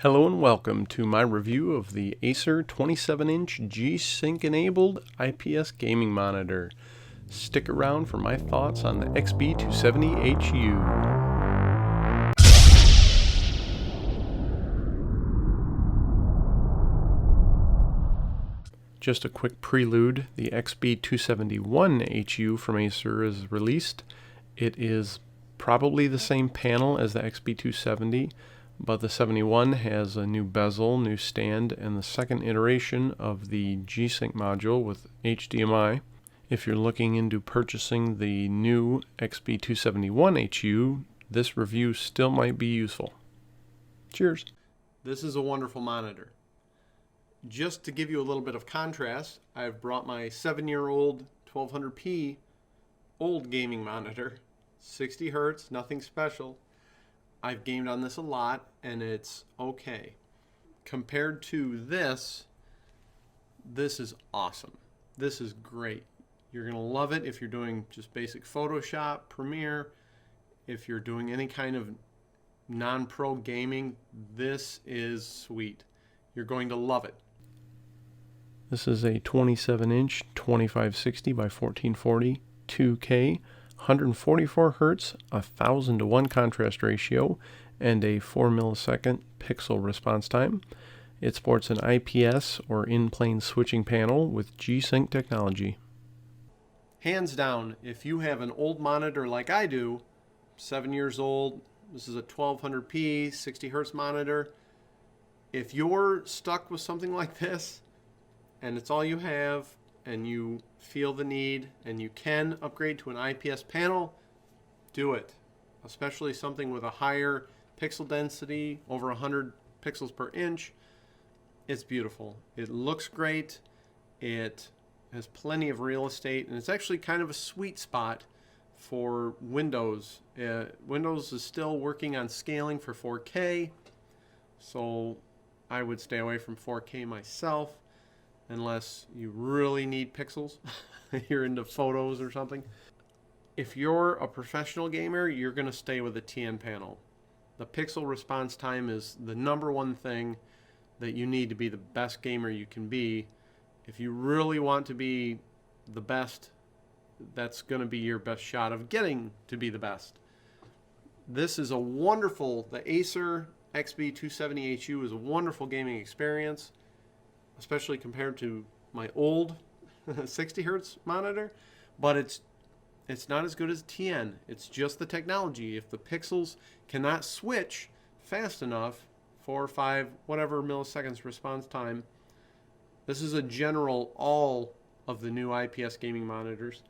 Hello and welcome to my review of the Acer 27-inch G-Sync enabled IPS gaming monitor. Stick around for my thoughts on the XB270HU. Just a quick prelude, the XB271HU from Acer is released. It is probably the same panel as the XB270, but the 71 has a new bezel, new stand, and the second iteration of the G-Sync module with HDMI. If you're looking into purchasing the new XB271HU, this review still might be useful. Cheers! This is a wonderful monitor. Just to give you a little bit of contrast, I've brought my 7-year-old 1200p old gaming monitor, 60 Hertz, nothing special. I've gamed on this a lot, and it's okay. Compared to this is awesome. This is great. You're going to love it if you're doing just basic Photoshop, Premiere. If you're doing any kind of non-pro gaming, this is sweet. You're going to love it. This is a 27-inch 2560 by 1440 2K. 144 Hertz, 1000:1 contrast ratio, and a 4 millisecond pixel response time. It sports an IPS or in-plane switching panel with G-Sync technology. Hands down, if you have an old monitor like I do, 7 years old, this is a 1200p 60 Hertz monitor. If you're stuck with something like this and it's all you have, and you feel the need and you can upgrade to an IPS panel, do it. Especially something with a higher pixel density, over 100 pixels per inch. It's beautiful. It looks great. It has plenty of real estate, and it's actually kind of a sweet spot for Windows. Windows is still working on scaling for 4K, so I would stay away from 4K myself, unless you really need pixels. You're into photos or something. If you're a professional gamer, you're going to stay with a TN panel. The pixel response time is the #1 thing that you need to be the best gamer you can be. If you really want to be the best, that's going to be your best shot of getting to be the best. This is a wonderful, the Acer XB270HU is a wonderful gaming experience, especially compared to my old 60 Hertz monitor, but it's not as good as TN. It's just the technology. If the pixels cannot switch fast enough, 4 or 5, whatever milliseconds response time, this is a general all of the new IPS gaming monitors.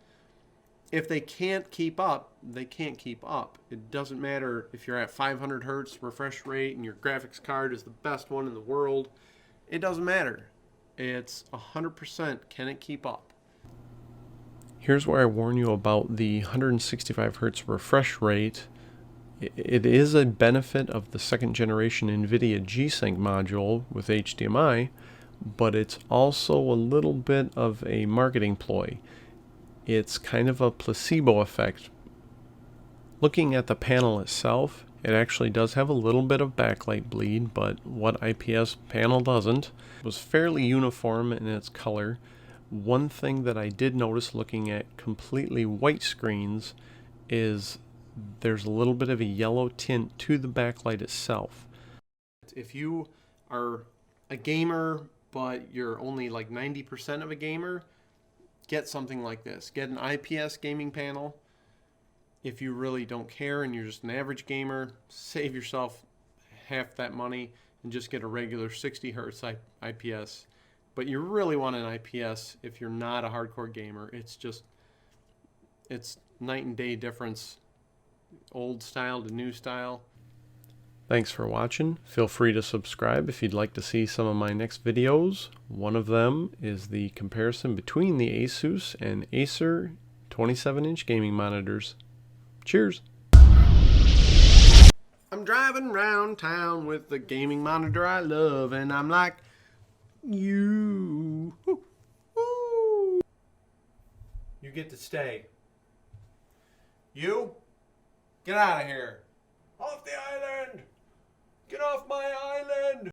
If they can't keep up, they can't keep up. It doesn't matter if you're at 500 Hertz refresh rate and your graphics card is the best one in the world. It doesn't matter. It's 100%. Can it keep up? Here's where I warn you about the 165 Hertz refresh rate. It is a benefit of the second generation NVIDIA G-Sync module with HDMI, but it's also a little bit of a marketing ploy. It's kind of a placebo effect. Looking at the panel itself, it actually does have a little bit of backlight bleed, but what IPS panel doesn't. It was fairly uniform in its color. One thing that I did notice looking at completely white screens is there's a little bit of a yellow tint to the backlight itself. If you are a gamer, but you're only like 90% of a gamer, get something like this. Get an IPS gaming panel. If you really don't care and you're just an average gamer, save yourself half that money and just get a regular 60 Hertz IPS. But you really want an IPS if you're not a hardcore gamer. It's night and day difference, old style to new style. Thanks for watching. Feel free to subscribe if you'd like to see some of my next videos. One of them is the comparison between the Asus and Acer 27-inch gaming monitors. Cheers! I'm driving around town with the gaming monitor I love, and I'm like, you. You get to stay. You? Get out of here. Off the island! Get off my island!